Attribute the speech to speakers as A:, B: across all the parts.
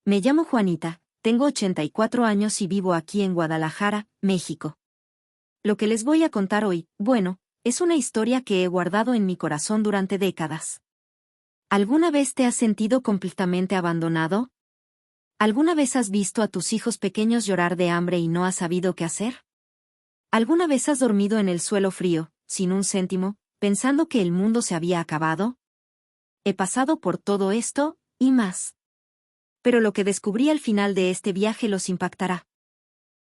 A: Me llamo Juanita, tengo 84 años y vivo aquí en Guadalajara, México. Lo que les voy a contar hoy, bueno, es una historia que he guardado en mi corazón durante décadas. ¿Alguna vez te has sentido completamente abandonado? ¿Alguna vez has visto a tus hijos pequeños llorar de hambre y no has sabido qué hacer? ¿Alguna vez has dormido en el suelo frío, sin un céntimo, pensando que el mundo se había acabado? He pasado por todo esto, y más. Pero lo que descubrí al final de este viaje los impactará.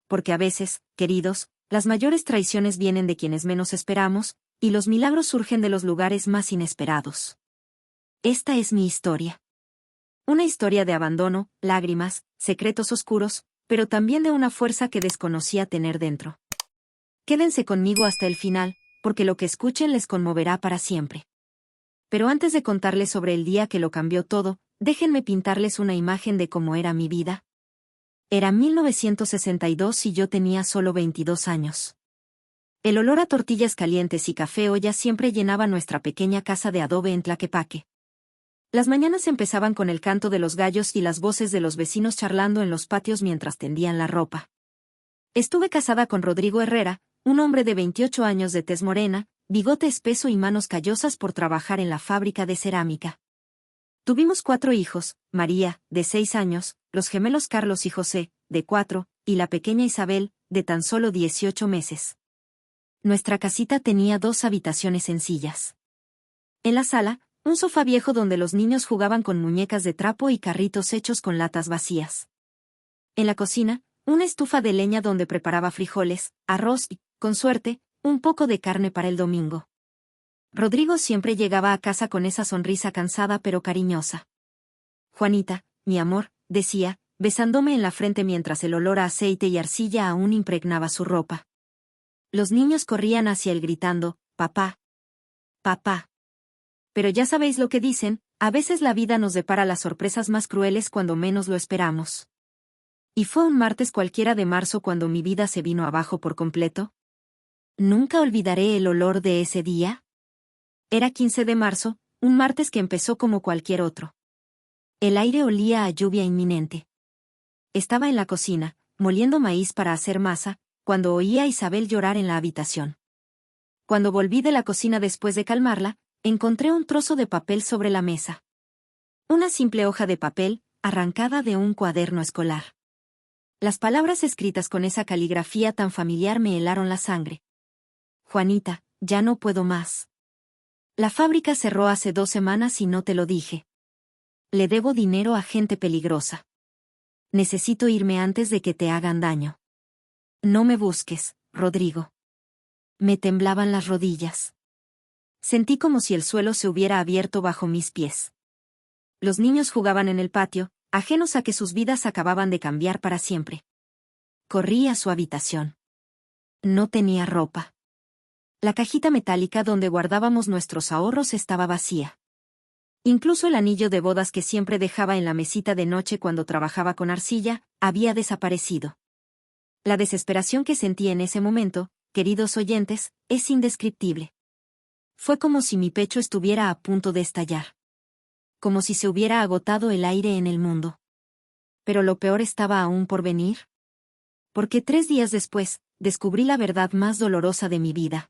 A: Porque a veces, queridos, las mayores traiciones vienen de quienes menos esperamos, y los milagros surgen de los lugares más inesperados. Esta es mi historia. Una historia de abandono, lágrimas, secretos oscuros, pero también de una fuerza que desconocía tener dentro. Quédense conmigo hasta el final, porque lo que escuchen les conmoverá para siempre. Pero antes de contarles sobre el día que lo cambió todo, déjenme pintarles una imagen de cómo era mi vida. Era 1962 y yo tenía solo 22 años. El olor a tortillas calientes y café olla siempre llenaba nuestra pequeña casa de adobe en Tlaquepaque. Las mañanas empezaban con el canto de los gallos y las voces de los vecinos charlando en los patios mientras tendían la ropa. Estuve casada con Rodrigo Herrera, un hombre de 28 años de tez morena, bigote espeso y manos callosas por trabajar en la fábrica de cerámica. Tuvimos 4 hijos, María, de 6 años, los gemelos Carlos y José, de 4, y la pequeña Isabel, de tan solo 18 meses. Nuestra casita tenía 2 habitaciones sencillas. En la sala, un sofá viejo donde los niños jugaban con muñecas de trapo y carritos hechos con latas vacías. En la cocina, una estufa de leña donde preparaba frijoles, arroz y, con suerte, un poco de carne para el domingo. Rodrigo siempre llegaba a casa con esa sonrisa cansada pero cariñosa. Juanita, mi amor, decía, besándome en la frente mientras el olor a aceite y arcilla aún impregnaba su ropa. Los niños corrían hacia él gritando, papá. Papá. Pero ya sabéis lo que dicen, a veces la vida nos depara las sorpresas más crueles cuando menos lo esperamos. ¿Y fue un martes cualquiera de marzo cuando mi vida se vino abajo por completo? ¿Nunca olvidaré el olor de ese día? Era 15 de marzo, un martes que empezó como cualquier otro. El aire olía a lluvia inminente. Estaba en la cocina, moliendo maíz para hacer masa, cuando oí a Isabel llorar en la habitación. Cuando volví de la cocina después de calmarla, encontré un trozo de papel sobre la mesa. Una simple hoja de papel, arrancada de un cuaderno escolar. Las palabras escritas con esa caligrafía tan familiar me helaron la sangre. Juanita, ya no puedo más. La fábrica cerró hace 2 semanas y no te lo dije. Le debo dinero a gente peligrosa. Necesito irme antes de que te hagan daño. No me busques, Rodrigo. Me temblaban las rodillas. Sentí como si el suelo se hubiera abierto bajo mis pies. Los niños jugaban en el patio, ajenos a que sus vidas acababan de cambiar para siempre. Corrí a su habitación. No tenía ropa. La cajita metálica donde guardábamos nuestros ahorros estaba vacía. Incluso el anillo de bodas que siempre dejaba en la mesita de noche cuando trabajaba con arcilla, había desaparecido. La desesperación que sentí en ese momento, queridos oyentes, es indescriptible. Fue como si mi pecho estuviera a punto de estallar. Como si se hubiera agotado el aire en el mundo. Pero lo peor estaba aún por venir. Porque 3 días después, descubrí la verdad más dolorosa de mi vida.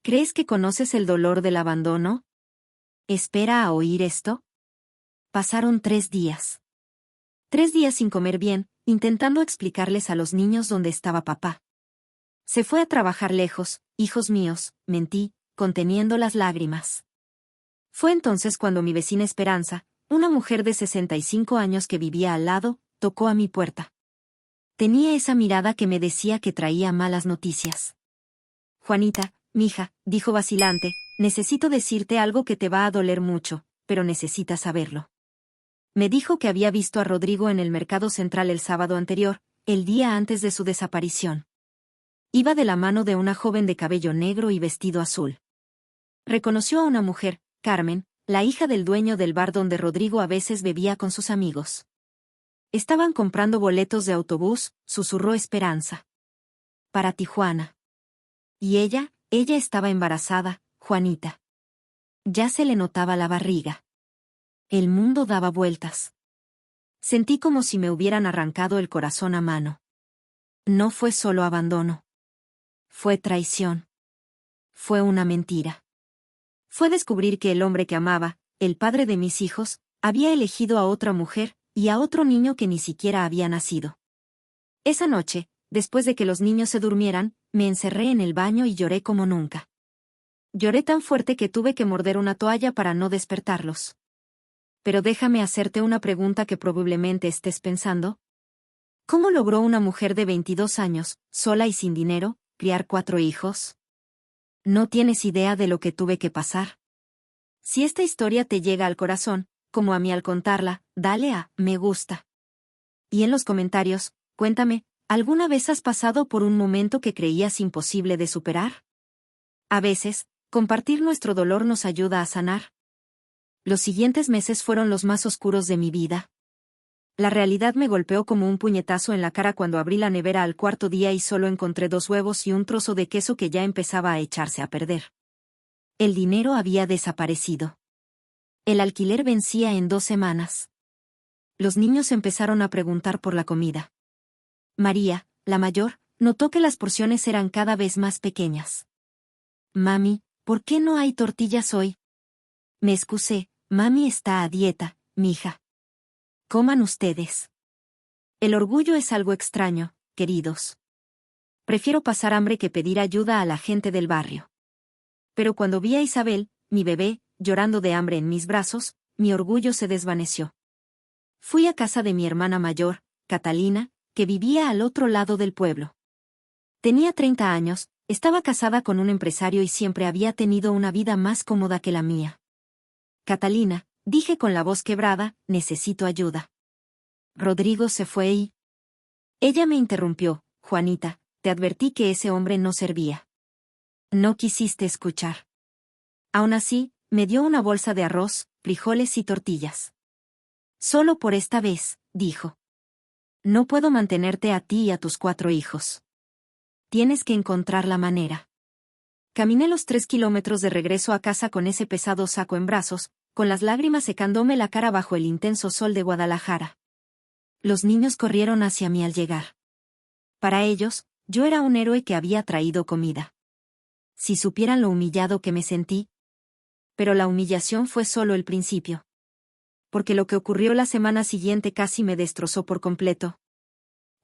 A: ¿Crees que conoces el dolor del abandono? ¿Espera a oír esto? Pasaron 3 días. 3 días sin comer bien, intentando explicarles a los niños dónde estaba papá. Se fue a trabajar lejos, hijos míos, mentí, conteniendo las lágrimas. Fue entonces cuando mi vecina Esperanza, una mujer de 65 años que vivía al lado, tocó a mi puerta. Tenía esa mirada que me decía que traía malas noticias. Juanita, mija, dijo vacilante, necesito decirte algo que te va a doler mucho, pero necesitas saberlo. Me dijo que había visto a Rodrigo en el mercado central el sábado anterior, el día antes de su desaparición. Iba de la mano de una joven de cabello negro y vestido azul. Reconoció a una mujer, Carmen, la hija del dueño del bar donde Rodrigo a veces bebía con sus amigos. Estaban comprando boletos de autobús, susurró Esperanza. Para Tijuana. Y ella estaba embarazada, Juanita. Ya se le notaba la barriga. El mundo daba vueltas. Sentí como si me hubieran arrancado el corazón a mano. No fue solo abandono. Fue traición. Fue una mentira. Fue descubrir que el hombre que amaba, el padre de mis hijos, había elegido a otra mujer, y a otro niño que ni siquiera había nacido. Esa noche, después de que los niños se durmieran, me encerré en el baño y lloré como nunca. Lloré tan fuerte que tuve que morder una toalla para no despertarlos. Pero déjame hacerte una pregunta que probablemente estés pensando. ¿Cómo logró una mujer de 22 años, sola y sin dinero, criar 4 hijos? No tienes idea de lo que tuve que pasar. Si esta historia te llega al corazón, como a mí al contarla, dale a me gusta. Y en los comentarios, cuéntame, ¿alguna vez has pasado por un momento que creías imposible de superar? A veces, compartir nuestro dolor nos ayuda a sanar. Los siguientes meses fueron los más oscuros de mi vida. La realidad me golpeó como un puñetazo en la cara cuando abrí la nevera al cuarto día y solo encontré 2 huevos y un trozo de queso que ya empezaba a echarse a perder. El dinero había desaparecido. El alquiler vencía en 2 semanas. Los niños empezaron a preguntar por la comida. María, la mayor, notó que las porciones eran cada vez más pequeñas. Mami, ¿por qué no hay tortillas hoy? Me excusé, mami está a dieta, mija. Coman ustedes. El orgullo es algo extraño, queridos. Prefiero pasar hambre que pedir ayuda a la gente del barrio. Pero cuando vi a Isabel, mi bebé, llorando de hambre en mis brazos, mi orgullo se desvaneció. Fui a casa de mi hermana mayor, Catalina, que vivía al otro lado del pueblo. Tenía 30 años, estaba casada con un empresario y siempre había tenido una vida más cómoda que la mía. Catalina, dije con la voz quebrada, necesito ayuda. Rodrigo se fue y... Ella me interrumpió, Juanita, te advertí que ese hombre no servía. No quisiste escuchar. Aún así, me dio una bolsa de arroz, frijoles y tortillas. Solo por esta vez, dijo. No puedo mantenerte a ti y a tus 4 hijos. Tienes que encontrar la manera. Caminé los 3 kilómetros de regreso a casa con ese pesado saco en brazos, con las lágrimas secándome la cara bajo el intenso sol de Guadalajara. Los niños corrieron hacia mí al llegar. Para ellos, yo era un héroe que había traído comida. Si supieran lo humillado que me sentí. Pero la humillación fue solo el principio. Porque lo que ocurrió la semana siguiente casi me destrozó por completo.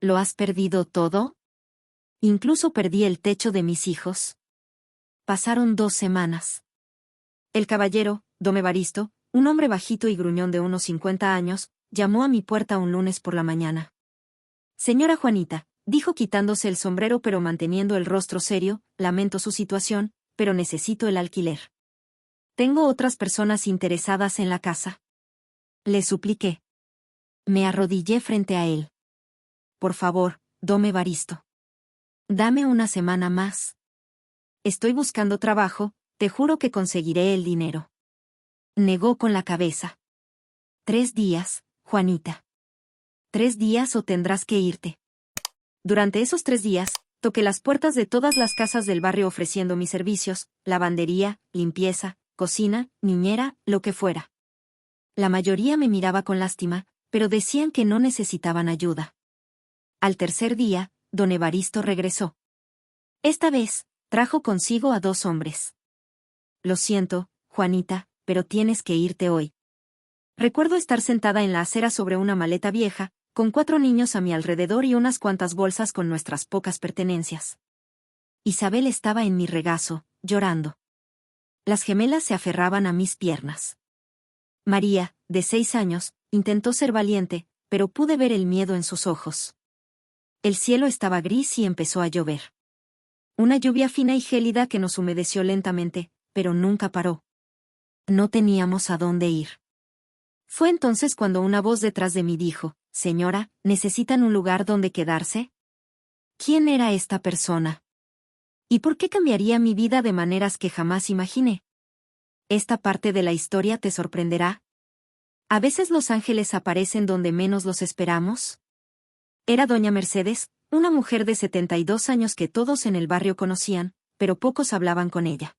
A: ¿Lo has perdido todo? Incluso perdí el techo de mis hijos. Pasaron 2 semanas. El caballero, Don Evaristo, un hombre bajito y gruñón de unos 50 años, llamó a mi puerta un lunes por la mañana. Señora Juanita, dijo quitándose el sombrero pero manteniendo el rostro serio, lamento su situación, pero necesito el alquiler. Tengo otras personas interesadas en la casa. Le supliqué. Me arrodillé frente a él. Por favor, Don Evaristo. Dame una semana más. Estoy buscando trabajo, te juro que conseguiré el dinero. Negó con la cabeza. 3 días, Juanita. 3 días o tendrás que irte. Durante esos 3 días, toqué las puertas de todas las casas del barrio ofreciendo mis servicios, lavandería, limpieza, cocina, niñera, lo que fuera. La mayoría me miraba con lástima, pero decían que no necesitaban ayuda. Al tercer día, Don Evaristo regresó. Esta vez, trajo consigo a 2 hombres. Lo siento, Juanita, pero tienes que irte hoy. Recuerdo estar sentada en la acera sobre una maleta vieja, con 4 niños a mi alrededor y unas cuantas bolsas con nuestras pocas pertenencias. Isabel estaba en mi regazo, llorando. Las gemelas se aferraban a mis piernas. María, de 6 años, intentó ser valiente, pero pude ver el miedo en sus ojos. El cielo estaba gris y empezó a llover. Una lluvia fina y gélida que nos humedeció lentamente, pero nunca paró. No teníamos a dónde ir. Fue entonces cuando una voz detrás de mí dijo, «Señora, ¿necesitan un lugar donde quedarse?» ¿Quién era esta persona? ¿Y por qué cambiaría mi vida de maneras que jamás imaginé? Esta parte de la historia te sorprenderá. A veces los ángeles aparecen donde menos los esperamos. Era doña Mercedes, una mujer de 72 años que todos en el barrio conocían, pero pocos hablaban con ella.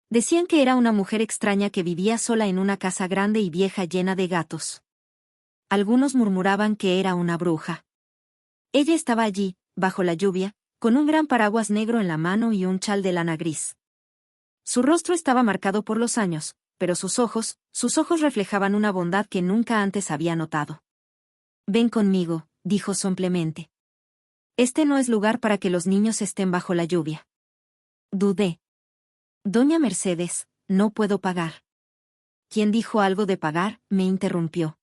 A: Decían que era una mujer extraña que vivía sola en una casa grande y vieja llena de gatos. Algunos murmuraban que era una bruja. Ella estaba allí, bajo la lluvia, con un gran paraguas negro en la mano y un chal de lana gris. Su rostro estaba marcado por los años, pero sus ojos reflejaban una bondad que nunca antes había notado. «Ven conmigo», dijo sombremente. «Este no es lugar para que los niños estén bajo la lluvia». Dudé. «Doña Mercedes, no puedo pagar». «¿Quién dijo algo de pagar?», me interrumpió.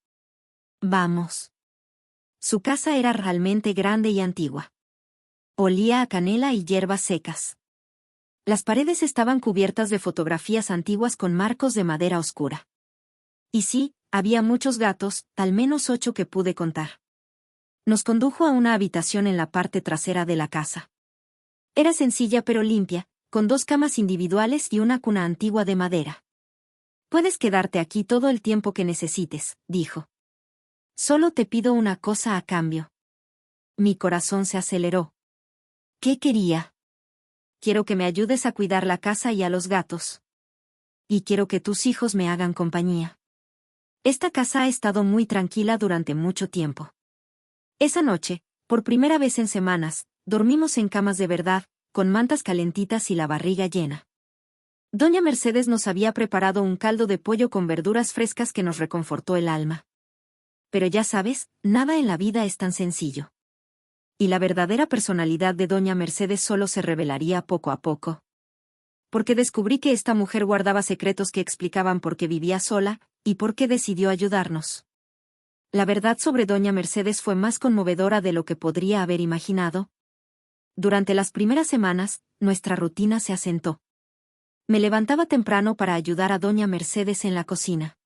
A: «Vamos». Su casa era realmente grande y antigua. Olía a canela y hierbas secas. Las paredes estaban cubiertas de fotografías antiguas con marcos de madera oscura. Y sí, había muchos gatos, al menos 8 que pude contar. Nos condujo a una habitación en la parte trasera de la casa. Era sencilla pero limpia, con 2 camas individuales y una cuna antigua de madera. «Puedes quedarte aquí todo el tiempo que necesites», dijo. «Solo te pido una cosa a cambio». Mi corazón se aceleró. ¿Qué quería? «Quiero que me ayudes a cuidar la casa y a los gatos. Y quiero que tus hijos me hagan compañía. Esta casa ha estado muy tranquila durante mucho tiempo». Esa noche, por primera vez en semanas, dormimos en camas de verdad, con mantas calentitas y la barriga llena. Doña Mercedes nos había preparado un caldo de pollo con verduras frescas que nos reconfortó el alma. Pero ya sabes, nada en la vida es tan sencillo. Y la verdadera personalidad de Doña Mercedes solo se revelaría poco a poco. Porque descubrí que esta mujer guardaba secretos que explicaban por qué vivía sola, y por qué decidió ayudarnos. La verdad sobre Doña Mercedes fue más conmovedora de lo que podría haber imaginado. Durante las primeras semanas, nuestra rutina se asentó. Me levantaba temprano para ayudar a Doña Mercedes en la cocina.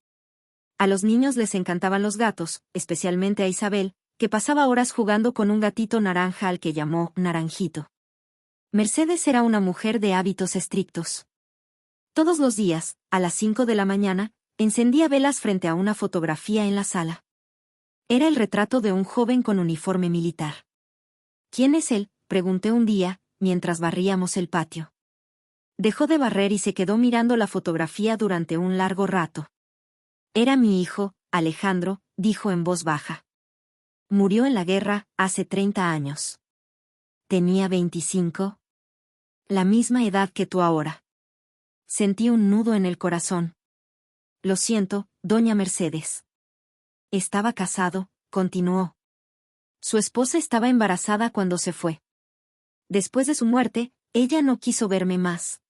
A: A los niños les encantaban los gatos, especialmente a Isabel, que pasaba horas jugando con un gatito naranja al que llamó Naranjito. Mercedes era una mujer de hábitos estrictos. Todos los días, a las 5 de la mañana, encendía velas frente a una fotografía en la sala. Era el retrato de un joven con uniforme militar. «¿Quién es él?», pregunté un día, mientras barríamos el patio. Dejó de barrer y se quedó mirando la fotografía durante un largo rato. «Era mi hijo, Alejandro», dijo en voz baja. «Murió en la guerra, hace 30 años. Tenía 25. La misma edad que tú ahora». Sentí un nudo en el corazón. «Lo siento, doña Mercedes». «Estaba casado», continuó. «Su esposa estaba embarazada cuando se fue. Después de su muerte, ella no quiso verme más.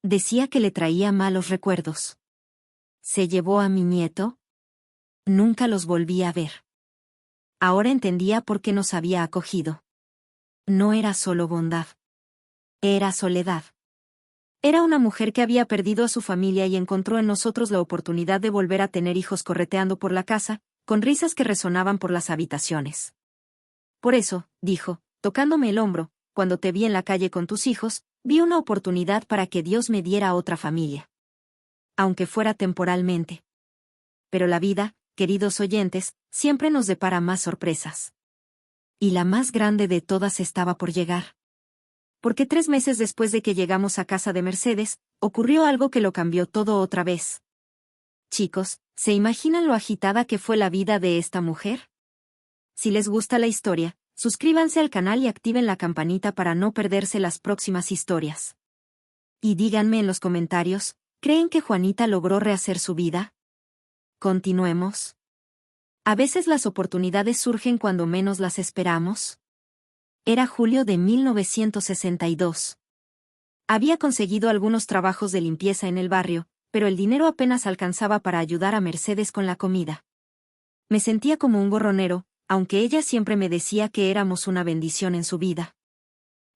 A: Decía que le traía malos recuerdos. ¿Se llevó a mi nieto? Nunca los volví a ver». Ahora entendía por qué nos había acogido. No era solo bondad. Era soledad. Era una mujer que había perdido a su familia y encontró en nosotros la oportunidad de volver a tener hijos correteando por la casa, con risas que resonaban por las habitaciones. «Por eso», dijo, tocándome el hombro, «cuando te vi en la calle con tus hijos, vi una oportunidad para que Dios me diera otra familia. Aunque fuera temporalmente. Pero la vida, queridos oyentes, siempre nos depara más sorpresas. Y la más grande de todas estaba por llegar. Porque 3 meses después de que llegamos a casa de Mercedes, ocurrió algo que lo cambió todo otra vez. Chicos, ¿se imaginan lo agitada que fue la vida de esta mujer? Si les gusta la historia, suscríbanse al canal y activen la campanita para no perderse las próximas historias. Y díganme en los comentarios, ¿creen que Juanita logró rehacer su vida? Continuemos. A veces las oportunidades surgen cuando menos las esperamos. Era julio de 1962. Había conseguido algunos trabajos de limpieza en el barrio, pero el dinero apenas alcanzaba para ayudar a Mercedes con la comida. Me sentía como un gorronero, aunque ella siempre me decía que éramos una bendición en su vida.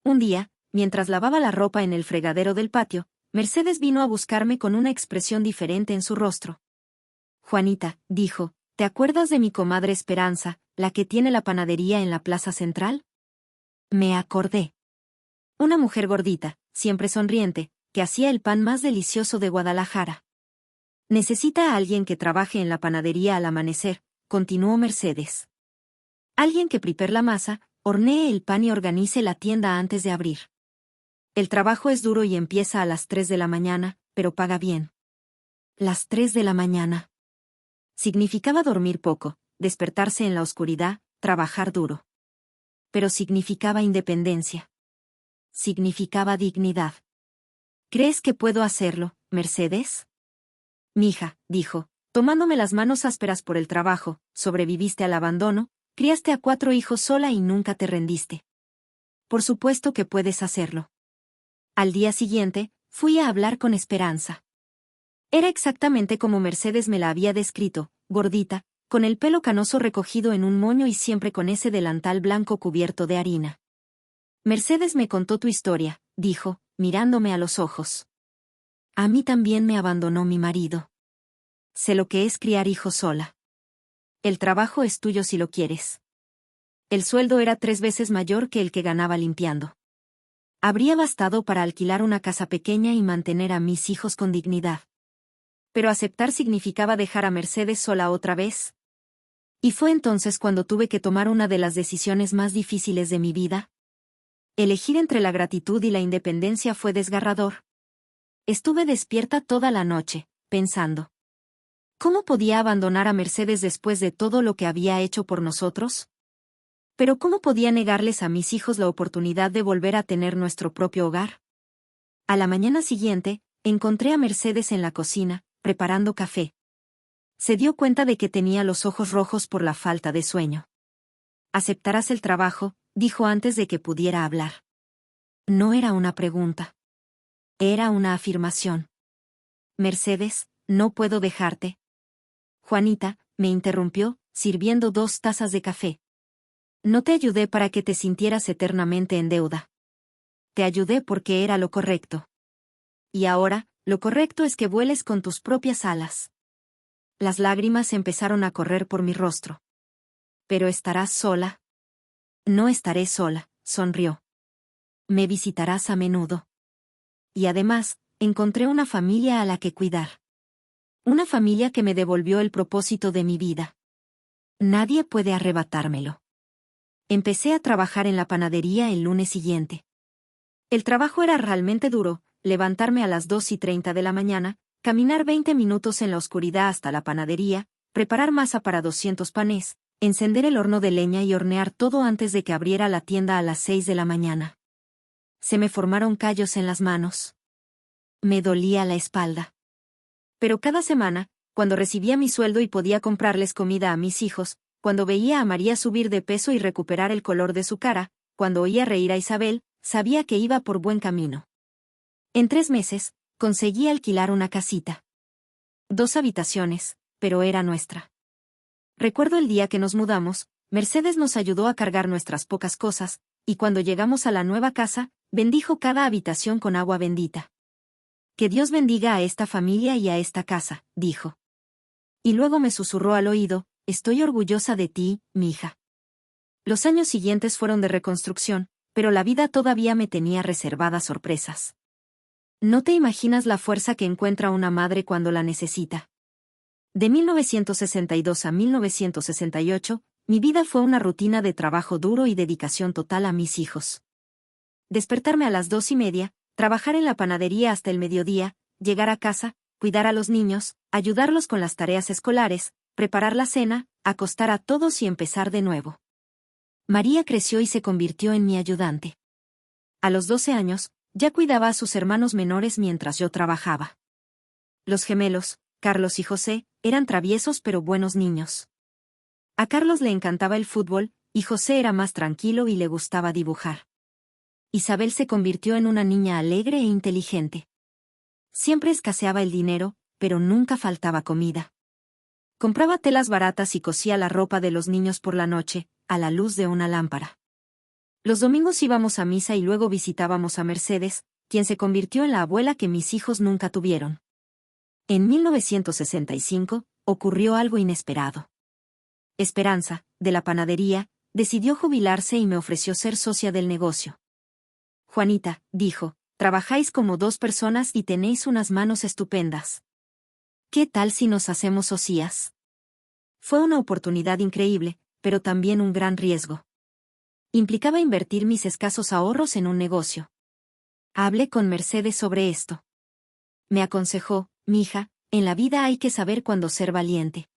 A: Un día, mientras lavaba la ropa en el fregadero del patio, Mercedes vino a buscarme con una expresión diferente en su rostro. «Juanita», dijo, «¿te acuerdas de mi comadre Esperanza, la que tiene la panadería en la plaza central?» Me acordé. Una mujer gordita, siempre sonriente, que hacía el pan más delicioso de Guadalajara. «Necesita a alguien que trabaje en la panadería al amanecer», continuó Mercedes. «Alguien que prepare la masa, hornee el pan y organice la tienda antes de abrir. El trabajo es duro y empieza a las 3 de la mañana, pero paga bien». Las 3 de la mañana. Significaba dormir poco, despertarse en la oscuridad, trabajar duro. Pero significaba independencia. Significaba dignidad. ¿Crees que puedo hacerlo, Mercedes? Mija, dijo, tomándome las manos ásperas por el trabajo, sobreviviste al abandono, criaste a 4 hijos sola y nunca te rendiste. Por supuesto que puedes hacerlo. Al día siguiente, fui a hablar con Esperanza. Era exactamente como Mercedes me la había descrito, gordita, con el pelo canoso recogido en un moño y siempre con ese delantal blanco cubierto de harina. Mercedes me contó tu historia, dijo, mirándome a los ojos. A mí también me abandonó mi marido. Sé lo que es criar hijos sola. El trabajo es tuyo si lo quieres. El sueldo era 3 veces mayor que el que ganaba limpiando. Habría bastado para alquilar una casa pequeña y mantener a mis hijos con dignidad. Pero aceptar significaba dejar a Mercedes sola otra vez. Y fue entonces cuando tuve que tomar una de las decisiones más difíciles de mi vida. Elegir entre la gratitud y la independencia fue desgarrador. Estuve despierta toda la noche, pensando. ¿Cómo podía abandonar a Mercedes después de todo lo que había hecho por nosotros? Pero ¿cómo podía negarles a mis hijos la oportunidad de volver a tener nuestro propio hogar? A la mañana siguiente, encontré a Mercedes en la cocina, preparando café. Se dio cuenta de que tenía los ojos rojos por la falta de sueño. ¿Aceptarás el trabajo?, dijo antes de que pudiera hablar. No era una pregunta. Era una afirmación. Mercedes, no puedo dejarte. Juanita, me interrumpió, sirviendo 2 tazas de café. No te ayudé para que te sintieras eternamente en deuda. Te ayudé porque era lo correcto. Y ahora, lo correcto es que vueles con tus propias alas. Las lágrimas empezaron a correr por mi rostro. ¿Pero estarás sola? No estaré sola, sonrió. Me visitarás a menudo. Y además, encontré una familia a la que cuidar. Una familia que me devolvió el propósito de mi vida. Nadie puede arrebatármelo. Empecé a trabajar en la panadería el lunes siguiente. El trabajo era realmente duro, levantarme a las 2:30 de la mañana, caminar 20 minutos en la oscuridad hasta la panadería, preparar masa para 200 panes, encender el horno de leña y hornear todo antes de que abriera la tienda a las 6 de la mañana. Se me formaron callos en las manos. Me dolía la espalda. Pero cada semana, cuando recibía mi sueldo y podía comprarles comida a mis hijos, cuando veía a María subir de peso y recuperar el color de su cara, cuando oía reír a Isabel, sabía que iba por buen camino. En 3 meses, conseguí alquilar una casita. 2 habitaciones, pero era nuestra. Recuerdo el día que nos mudamos, Mercedes nos ayudó a cargar nuestras pocas cosas, y cuando llegamos a la nueva casa, bendijo cada habitación con agua bendita. Que Dios bendiga a esta familia y a esta casa, dijo. Y luego me susurró al oído, estoy orgullosa de ti, mi hija. Los años siguientes fueron de reconstrucción, pero la vida todavía me tenía reservadas sorpresas. No te imaginas la fuerza que encuentra una madre cuando la necesita. De 1962 a 1968, mi vida fue una rutina de trabajo duro y dedicación total a mis hijos. Despertarme a las 2:30, trabajar en la panadería hasta el mediodía, llegar a casa, cuidar a los niños, ayudarlos con las tareas escolares, preparar la cena, acostar a todos y empezar de nuevo. María creció y se convirtió en mi ayudante. A los 12 años, ya cuidaba a sus hermanos menores mientras yo trabajaba. Los gemelos, Carlos y José, eran traviesos pero buenos niños. A Carlos le encantaba el fútbol, y José era más tranquilo y le gustaba dibujar. Isabel se convirtió en una niña alegre e inteligente. Siempre escaseaba el dinero, pero nunca faltaba comida. Compraba telas baratas y cosía la ropa de los niños por la noche, a la luz de una lámpara. Los domingos íbamos a misa y luego visitábamos a Mercedes, quien se convirtió en la abuela que mis hijos nunca tuvieron. En 1965, ocurrió algo inesperado. Esperanza, de la panadería, decidió jubilarse y me ofreció ser socia del negocio. Juanita, dijo, trabajáis como 2 personas y tenéis unas manos estupendas. ¿Qué tal si nos hacemos socias? Fue una oportunidad increíble, pero también un gran riesgo. Implicaba invertir mis escasos ahorros en un negocio. Hablé con Mercedes sobre esto. Me aconsejó, mija, en la vida hay que saber cuándo ser valiente.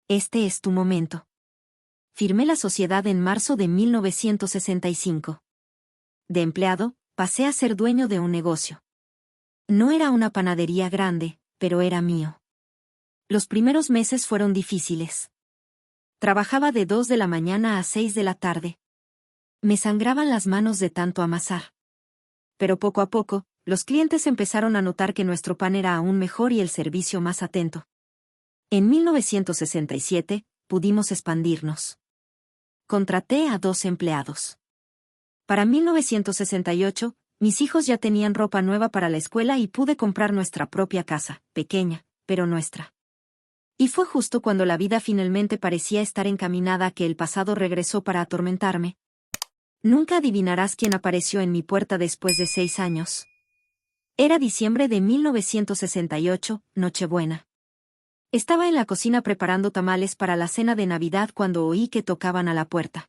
A: Este es tu momento. Firmé la sociedad en marzo de 1965. De empleado, pasé a ser dueño de un negocio. No era una panadería grande, pero era mío. Los primeros meses fueron difíciles. Trabajaba de 2 de la mañana a 6 de la tarde. Me sangraban las manos de tanto amasar. Pero poco a poco, los clientes empezaron a notar que nuestro pan era aún mejor y el servicio más atento. En 1967, pudimos expandirnos. Contraté a 2 empleados. Para 1968, mis hijos ya tenían ropa nueva para la escuela y pude comprar nuestra propia casa, pequeña, pero nuestra. Y fue justo cuando la vida finalmente parecía estar encaminada a que el pasado regresó para atormentarme. Nunca adivinarás quién apareció en mi puerta después de 6 años. Era diciembre de 1968, Nochebuena. Estaba en la cocina preparando tamales para la cena de Navidad cuando oí que tocaban a la puerta.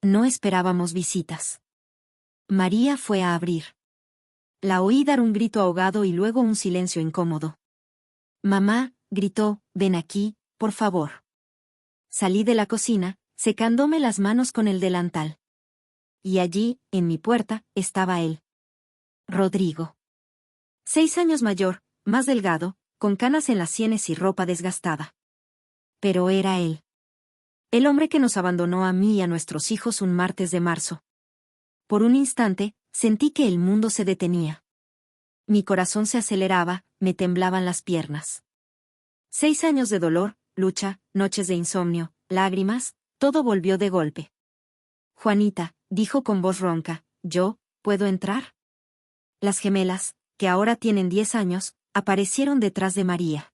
A: No esperábamos visitas. María fue a abrir. La oí dar un grito ahogado y luego un silencio incómodo. Mamá, gritó, ven aquí, por favor. Salí de la cocina, secándome las manos con el delantal. Y allí, en mi puerta, estaba él. Rodrigo. 6 años mayor, más delgado, con canas en las sienes y ropa desgastada. Pero era él. El hombre que nos abandonó a mí y a nuestros hijos un martes de marzo. Por un instante, sentí que el mundo se detenía. Mi corazón se aceleraba, me temblaban las piernas. 6 años de dolor, lucha, noches de insomnio, lágrimas, todo volvió de golpe. Juanita, dijo con voz ronca, ¿puedo entrar? Las gemelas, que ahora tienen 10 años, aparecieron detrás de María.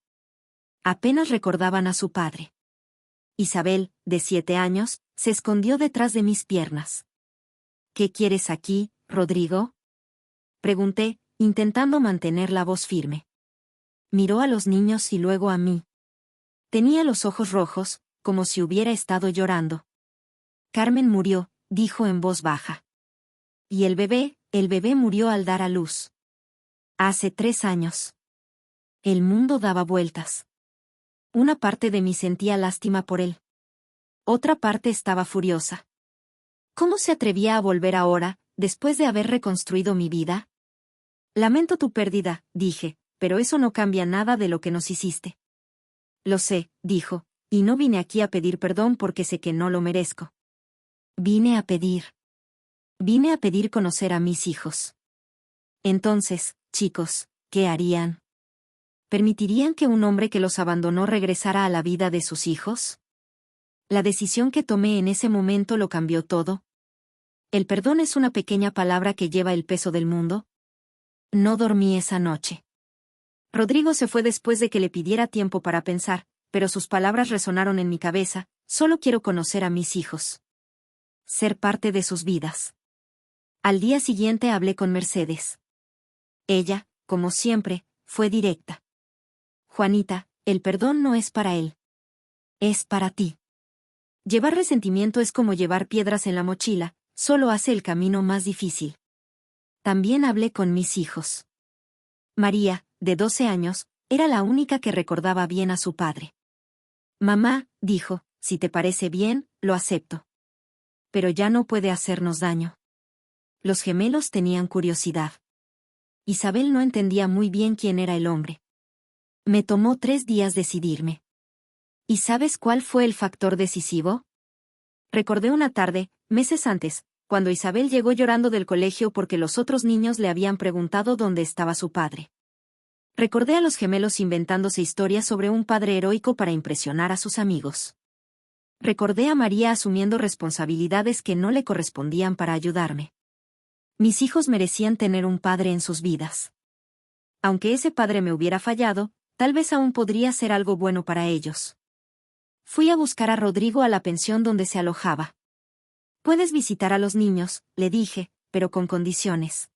A: Apenas recordaban a su padre. Isabel, de 7 años, se escondió detrás de mis piernas. ¿Qué quieres aquí, Rodrigo? Pregunté, intentando mantener la voz firme. Miró a los niños y luego a mí. Tenía los ojos rojos, como si hubiera estado llorando. Carmen murió, dijo en voz baja. ¿Y el bebé murió al dar a luz? Hace 3 años. El mundo daba vueltas. Una parte de mí sentía lástima por él. Otra parte estaba furiosa. ¿Cómo se atrevía a volver ahora, después de haber reconstruido mi vida? Lamento tu pérdida, dije, pero eso no cambia nada de lo que nos hiciste. Lo sé, dijo, y no vine aquí a pedir perdón porque sé que no lo merezco. Vine a pedir conocer a mis hijos. Entonces, chicos, ¿qué harían? ¿Permitirían que un hombre que los abandonó regresara a la vida de sus hijos? La decisión que tomé en ese momento lo cambió todo. ¿El perdón es una pequeña palabra que lleva el peso del mundo? No dormí esa noche. Rodrigo se fue después de que le pidiera tiempo para pensar, pero sus palabras resonaron en mi cabeza, solo quiero conocer a mis hijos. Ser parte de sus vidas. Al día siguiente hablé con Mercedes. Ella, como siempre, fue directa. Juanita, el perdón no es para él. Es para ti. Llevar resentimiento es como llevar piedras en la mochila, solo hace el camino más difícil. También hablé con mis hijos. María, de 12 años, era la única que recordaba bien a su padre. Mamá, dijo, si te parece bien, lo acepto. Pero ya no puede hacernos daño. Los gemelos tenían curiosidad. Isabel no entendía muy bien quién era el hombre. Me tomó 3 días decidirme. ¿Y sabes cuál fue el factor decisivo? Recordé una tarde, meses antes, cuando Isabel llegó llorando del colegio porque los otros niños le habían preguntado dónde estaba su padre. Recordé a los gemelos inventándose historias sobre un padre heroico para impresionar a sus amigos. Recordé a María asumiendo responsabilidades que no le correspondían para ayudarme. Mis hijos merecían tener un padre en sus vidas. Aunque ese padre me hubiera fallado, tal vez aún podría ser algo bueno para ellos. Fui a buscar a Rodrigo a la pensión donde se alojaba. Puedes visitar a los niños, le dije, pero con condiciones.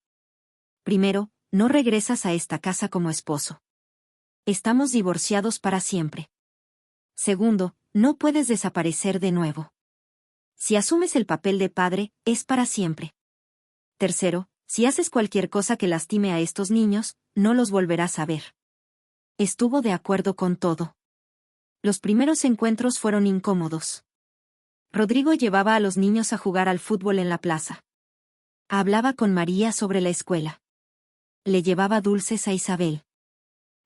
A: Primero, no regresas a esta casa como esposo. Estamos divorciados para siempre. Segundo, no puedes desaparecer de nuevo. Si asumes el papel de padre, es para siempre. Tercero, si haces cualquier cosa que lastime a estos niños, no los volverás a ver. Estuvo de acuerdo con todo. Los primeros encuentros fueron incómodos. Rodrigo llevaba a los niños a jugar al fútbol en la plaza. Hablaba con María sobre la escuela. Le llevaba dulces a Isabel.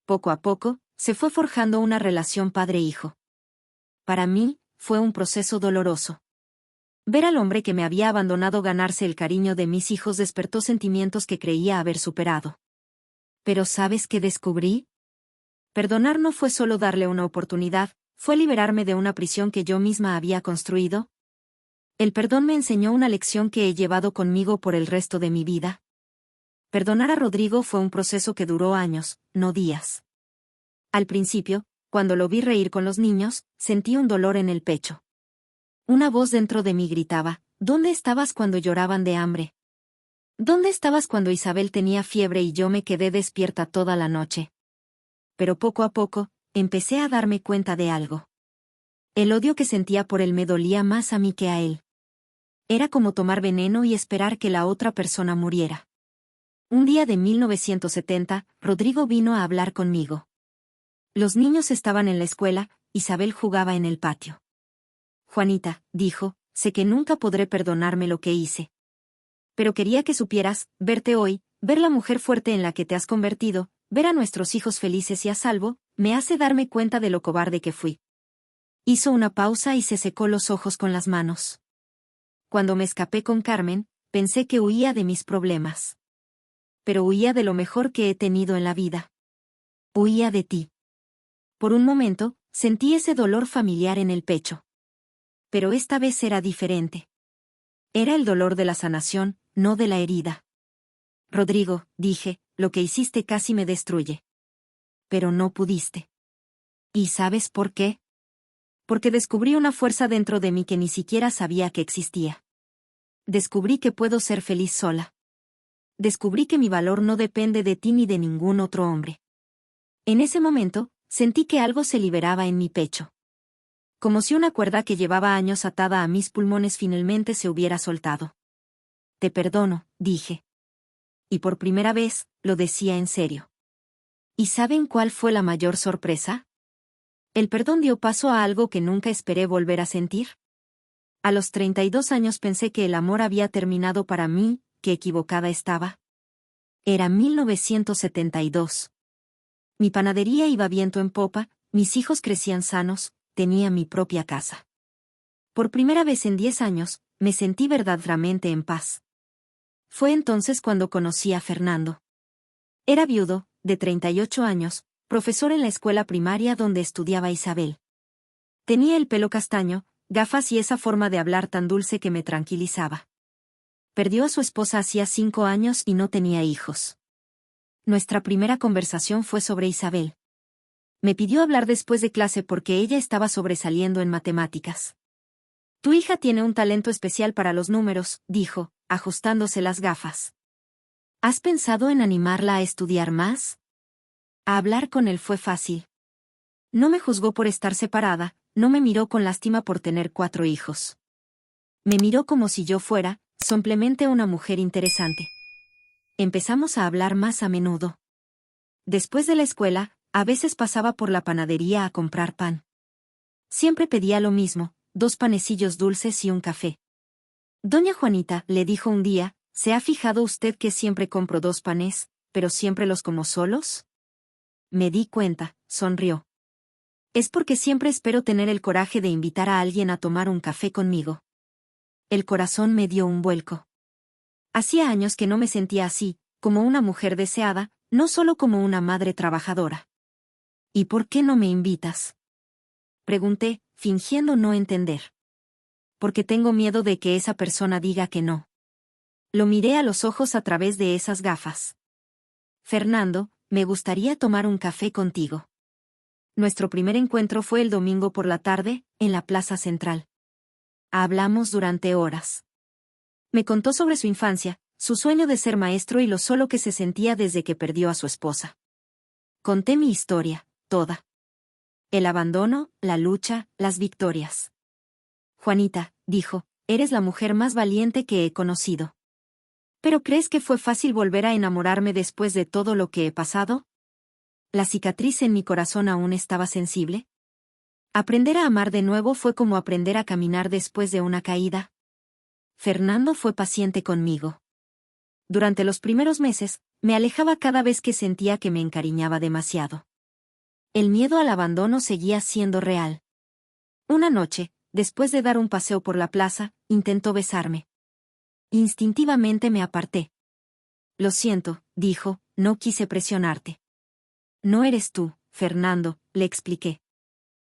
A: Poco a poco, se fue forjando una relación padre-hijo. Para mí, fue un proceso doloroso. Ver al hombre que me había abandonado ganarse el cariño de mis hijos despertó sentimientos que creía haber superado. Pero ¿sabes qué descubrí? Perdonar no fue solo darle una oportunidad, fue liberarme de una prisión que yo misma había construido. El perdón me enseñó una lección que he llevado conmigo por el resto de mi vida. Perdonar a Rodrigo fue un proceso que duró años, no días. Al principio, cuando lo vi reír con los niños, sentí un dolor en el pecho. Una voz dentro de mí gritaba, ¿dónde estabas cuando lloraban de hambre? ¿Dónde estabas cuando Isabel tenía fiebre y yo me quedé despierta toda la noche? Pero poco a poco, empecé a darme cuenta de algo. El odio que sentía por él me dolía más a mí que a él. Era como tomar veneno y esperar que la otra persona muriera. Un día de 1970, Rodrigo vino a hablar conmigo. Los niños estaban en la escuela, Isabel jugaba en el patio. Juanita, dijo, sé que nunca podré perdonarme lo que hice. Pero quería que supieras, verte hoy, ver la mujer fuerte en la que te has convertido, ver a nuestros hijos felices y a salvo, me hace darme cuenta de lo cobarde que fui. Hizo una pausa y se secó los ojos con las manos. Cuando me escapé con Carmen, pensé que huía de mis problemas. Pero huía de lo mejor que he tenido en la vida. Huía de ti. Por un momento, sentí ese dolor familiar en el pecho. Pero esta vez era diferente. Era el dolor de la sanación, no de la herida. Rodrigo, dije, lo que hiciste casi me destruye. Pero no pudiste. ¿Y sabes por qué? Porque descubrí una fuerza dentro de mí que ni siquiera sabía que existía. Descubrí que puedo ser feliz sola. Descubrí que mi valor no depende de ti ni de ningún otro hombre. En ese momento, sentí que algo se liberaba en mi pecho. Como si una cuerda que llevaba años atada a mis pulmones finalmente se hubiera soltado. Te perdono, dije. Y por primera vez, lo decía en serio. ¿Y saben cuál fue la mayor sorpresa? El perdón dio paso a algo que nunca esperé volver a sentir. A los 32 años pensé que el amor había terminado para mí, qué equivocada estaba. Era 1972. Mi panadería iba viento en popa, mis hijos crecían sanos, tenía mi propia casa. Por primera vez en 10 años, me sentí verdaderamente en paz. Fue entonces cuando conocí a Fernando. Era viudo, de 38 años, profesor en la escuela primaria donde estudiaba Isabel. Tenía el pelo castaño, gafas y esa forma de hablar tan dulce que me tranquilizaba. Perdió a su esposa hacía 5 años y no tenía hijos. Nuestra primera conversación fue sobre Isabel. Me pidió hablar después de clase porque ella estaba sobresaliendo en matemáticas. Tu hija tiene un talento especial para los números, dijo, ajustándose las gafas. ¿Has pensado en animarla a estudiar más? A hablar con él fue fácil. No me juzgó por estar separada, no me miró con lástima por tener 4 hijos. Me miró como si yo fuera, simplemente una mujer interesante. Empezamos a hablar más a menudo. Después de la escuela, a veces pasaba por la panadería a comprar pan. Siempre pedía lo mismo, 2 panecillos dulces y un café. Doña Juanita, le dijo un día, ¿se ha fijado usted que siempre compro 2 panes, pero siempre los como solos? Me di cuenta, sonrió. Es porque siempre espero tener el coraje de invitar a alguien a tomar un café conmigo. El corazón me dio un vuelco. Hacía años que no me sentía así, como una mujer deseada, no solo como una madre trabajadora. ¿Y por qué no me invitas? Pregunté, fingiendo no entender. Porque tengo miedo de que esa persona diga que no. Lo miré a los ojos a través de esas gafas. Fernando, me gustaría tomar un café contigo. Nuestro primer encuentro fue el domingo por la tarde, en la Plaza Central. Hablamos durante horas. Me contó sobre su infancia, su sueño de ser maestro y lo solo que se sentía desde que perdió a su esposa. Conté mi historia, toda. El abandono, la lucha, las victorias. Juanita, dijo, eres la mujer más valiente que he conocido. ¿Pero crees que fue fácil volver a enamorarme después de todo lo que he pasado? ¿La cicatriz en mi corazón aún estaba sensible? Aprender a amar de nuevo fue como aprender a caminar después de una caída. Fernando fue paciente conmigo. Durante los primeros meses, me alejaba cada vez que sentía que me encariñaba demasiado. El miedo al abandono seguía siendo real. Una noche, después de dar un paseo por la plaza, intentó besarme. Instintivamente me aparté. Lo siento, dijo, no quise presionarte. No eres tú, Fernando, le expliqué.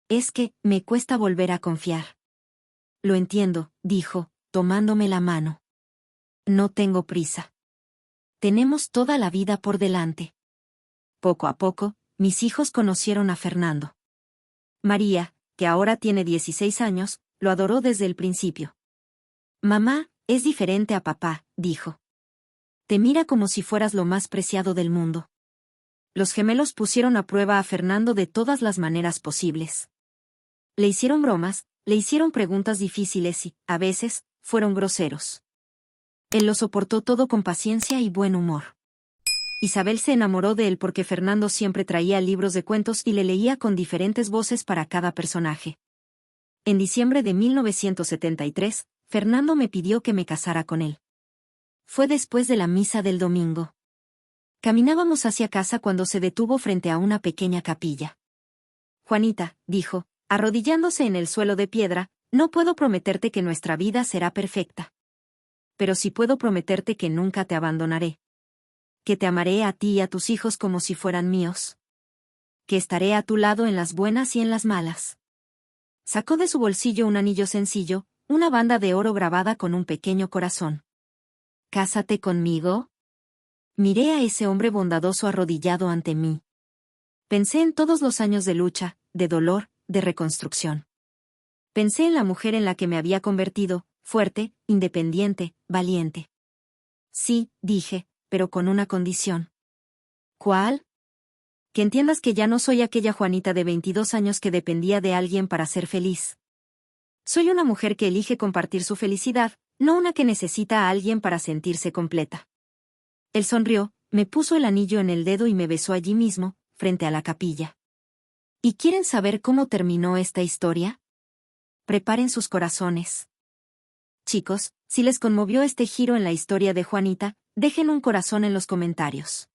A: Es que, me cuesta volver a confiar. Lo entiendo, dijo, tomándome la mano. No tengo prisa. Tenemos toda la vida por delante. Poco a poco, mis hijos conocieron a Fernando. María, que ahora tiene 16 años, lo adoró desde el principio. Mamá, es diferente a papá, dijo. Te mira como si fueras lo más preciado del mundo. Los gemelos pusieron a prueba a Fernando de todas las maneras posibles. Le hicieron bromas, le hicieron preguntas difíciles y, a veces, fueron groseros. Él lo soportó todo con paciencia y buen humor. Isabel se enamoró de él porque Fernando siempre traía libros de cuentos y le leía con diferentes voces para cada personaje. En diciembre de 1973, Fernando me pidió que me casara con él. Fue después de la misa del domingo. Caminábamos hacia casa cuando se detuvo frente a una pequeña capilla. Juanita, dijo, arrodillándose en el suelo de piedra, no puedo prometerte que nuestra vida será perfecta. Pero sí puedo prometerte que nunca te abandonaré. Que te amaré a ti y a tus hijos como si fueran míos. Que estaré a tu lado en las buenas y en las malas. Sacó de su bolsillo un anillo sencillo, una banda de oro grabada con un pequeño corazón. ¿Cásate conmigo? Miré a ese hombre bondadoso arrodillado ante mí. Pensé en todos los años de lucha, de dolor, de reconstrucción. Pensé en la mujer en la que me había convertido, fuerte, independiente, valiente. Sí, dije, pero con una condición. ¿Cuál? Que entiendas que ya no soy aquella Juanita de 22 años que dependía de alguien para ser feliz. Soy una mujer que elige compartir su felicidad, no una que necesita a alguien para sentirse completa. Él sonrió, me puso el anillo en el dedo y me besó allí mismo, frente a la capilla. ¿Y quieren saber cómo terminó esta historia? Preparen sus corazones. Chicos, si les conmovió este giro en la historia de Juanita, dejen un corazón en los comentarios.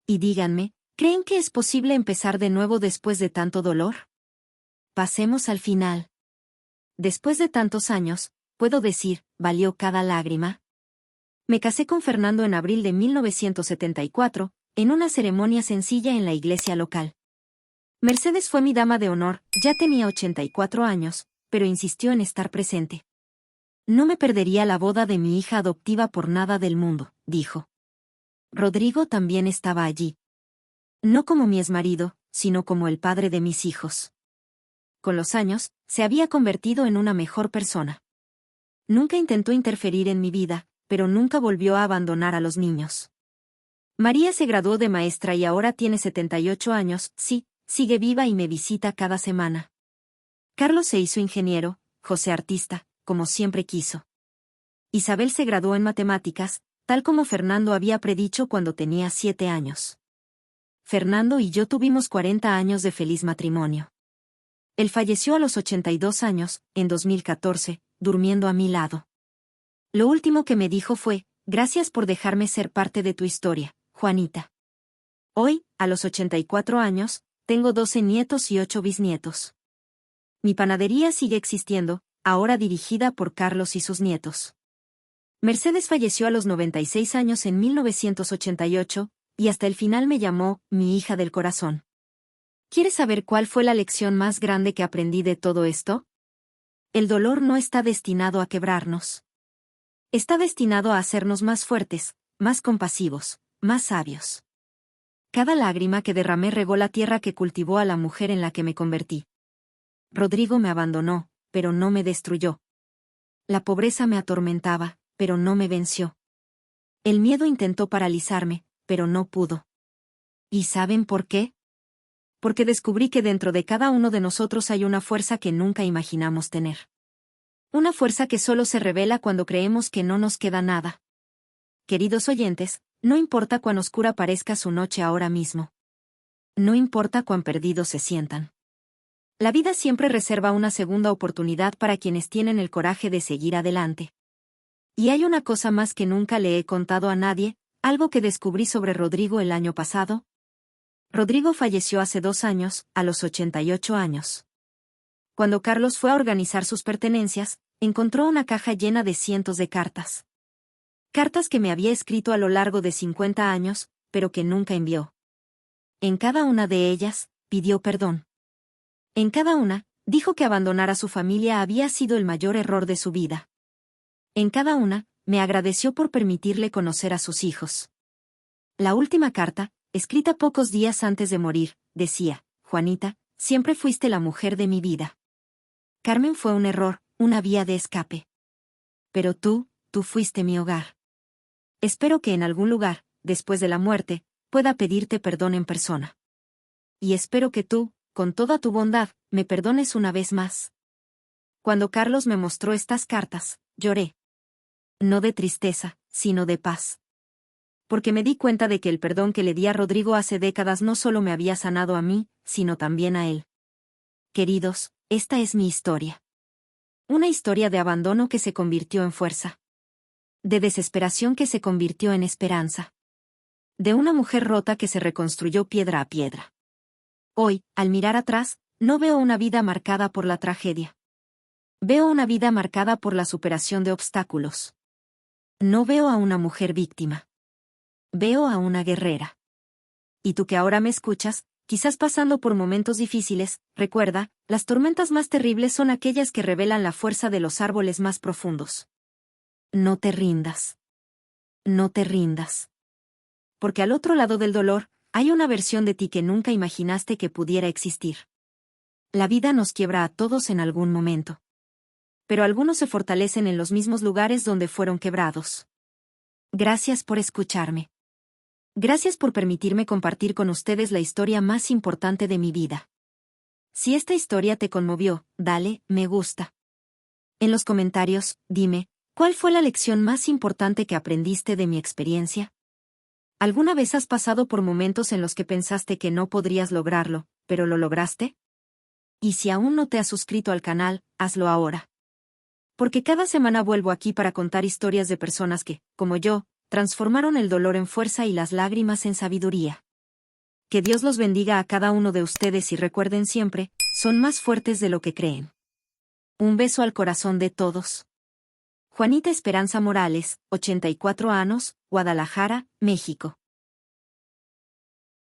A: Y díganme, ¿creen que es posible empezar de nuevo después de tanto dolor? Pasemos al final. Después de tantos años, puedo decir, ¿valió cada lágrima? Me casé con Fernando en abril de 1974, en una ceremonia sencilla en la iglesia local. Mercedes fue mi dama de honor, ya tenía 84 años, pero insistió en estar presente. No me perdería la boda de mi hija adoptiva por nada del mundo, dijo. Rodrigo también estaba allí. No como mi exmarido, sino como el padre de mis hijos. Con los años, se había convertido en una mejor persona. Nunca intentó interferir en mi vida, pero nunca volvió a abandonar a los niños. María se graduó de maestra y ahora tiene 78 años, sí, sigue viva y me visita cada semana. Carlos se hizo ingeniero, José artista, como siempre quiso. Isabel se graduó en matemáticas, tal como Fernando había predicho cuando tenía 7 años. Fernando y yo tuvimos 40 años de feliz matrimonio. Él falleció a los 82 años, en 2014, durmiendo a mi lado. Lo último que me dijo fue, gracias por dejarme ser parte de tu historia, Juanita. Hoy, a los 84 años, tengo 12 nietos y 8 bisnietos. Mi panadería sigue existiendo, ahora dirigida por Carlos y sus nietos. Mercedes falleció a los 96 años en 1988, y hasta el final me llamó, mi hija del corazón. ¿Quieres saber cuál fue la lección más grande que aprendí de todo esto? El dolor no está destinado a quebrarnos. Está destinado a hacernos más fuertes, más compasivos, más sabios. Cada lágrima que derramé regó la tierra que cultivó a la mujer en la que me convertí. Rodrigo me abandonó, pero no me destruyó. La pobreza me atormentaba, pero no me venció. El miedo intentó paralizarme, pero no pudo. ¿Y saben por qué? Porque descubrí que dentro de cada uno de nosotros hay una fuerza que nunca imaginamos tener. Una fuerza que solo se revela cuando creemos que no nos queda nada. Queridos oyentes, no importa cuán oscura parezca su noche ahora mismo. No importa cuán perdidos se sientan. La vida siempre reserva una segunda oportunidad para quienes tienen el coraje de seguir adelante. Y hay una cosa más que nunca le he contado a nadie, algo que descubrí sobre Rodrigo el año pasado. Rodrigo falleció hace 2 años, a los 88 años. Cuando Carlos fue a organizar sus pertenencias, encontró una caja llena de cientos de cartas. Cartas que me había escrito a lo largo de 50 años, pero que nunca envió. En cada una de ellas, pidió perdón. En cada una, dijo que abandonar a su familia había sido el mayor error de su vida. En cada una, me agradeció por permitirle conocer a sus hijos. La última carta, escrita pocos días antes de morir, decía: Juanita, siempre fuiste la mujer de mi vida. Carmen fue un error, una vía de escape. Pero tú fuiste mi hogar. Espero que en algún lugar, después de la muerte, pueda pedirte perdón en persona. Y espero que tú, con toda tu bondad, me perdones una vez más. Cuando Carlos me mostró estas cartas, lloré. No de tristeza, sino de paz. Porque me di cuenta de que el perdón que le di a Rodrigo hace décadas no solo me había sanado a mí, sino también a él. Queridos, esta es mi historia. Una historia de abandono que se convirtió en fuerza. De desesperación que se convirtió en esperanza. De una mujer rota que se reconstruyó piedra a piedra. Hoy, al mirar atrás, no veo una vida marcada por la tragedia. Veo una vida marcada por la superación de obstáculos. No veo a una mujer víctima. Veo a una guerrera. Y tú que ahora me escuchas, quizás pasando por momentos difíciles, recuerda, las tormentas más terribles son aquellas que revelan la fuerza de los árboles más profundos. No te rindas. No te rindas. Porque al otro lado del dolor, hay una versión de ti que nunca imaginaste que pudiera existir. La vida nos quiebra a todos en algún momento. Pero algunos se fortalecen en los mismos lugares donde fueron quebrados. Gracias por escucharme. Gracias por permitirme compartir con ustedes la historia más importante de mi vida. Si esta historia te conmovió, dale me gusta. En los comentarios, dime, ¿cuál fue la lección más importante que aprendiste de mi experiencia? ¿Alguna vez has pasado por momentos en los que pensaste que no podrías lograrlo, pero lo lograste? Y si aún no te has suscrito al canal, hazlo ahora. Porque cada semana vuelvo aquí para contar historias de personas que, como yo, transformaron el dolor en fuerza y las lágrimas en sabiduría. Que Dios los bendiga a cada uno de ustedes y recuerden siempre, son más fuertes de lo que creen. Un beso al corazón de todos. Juanita Esperanza Morales, 84 años, Guadalajara, México.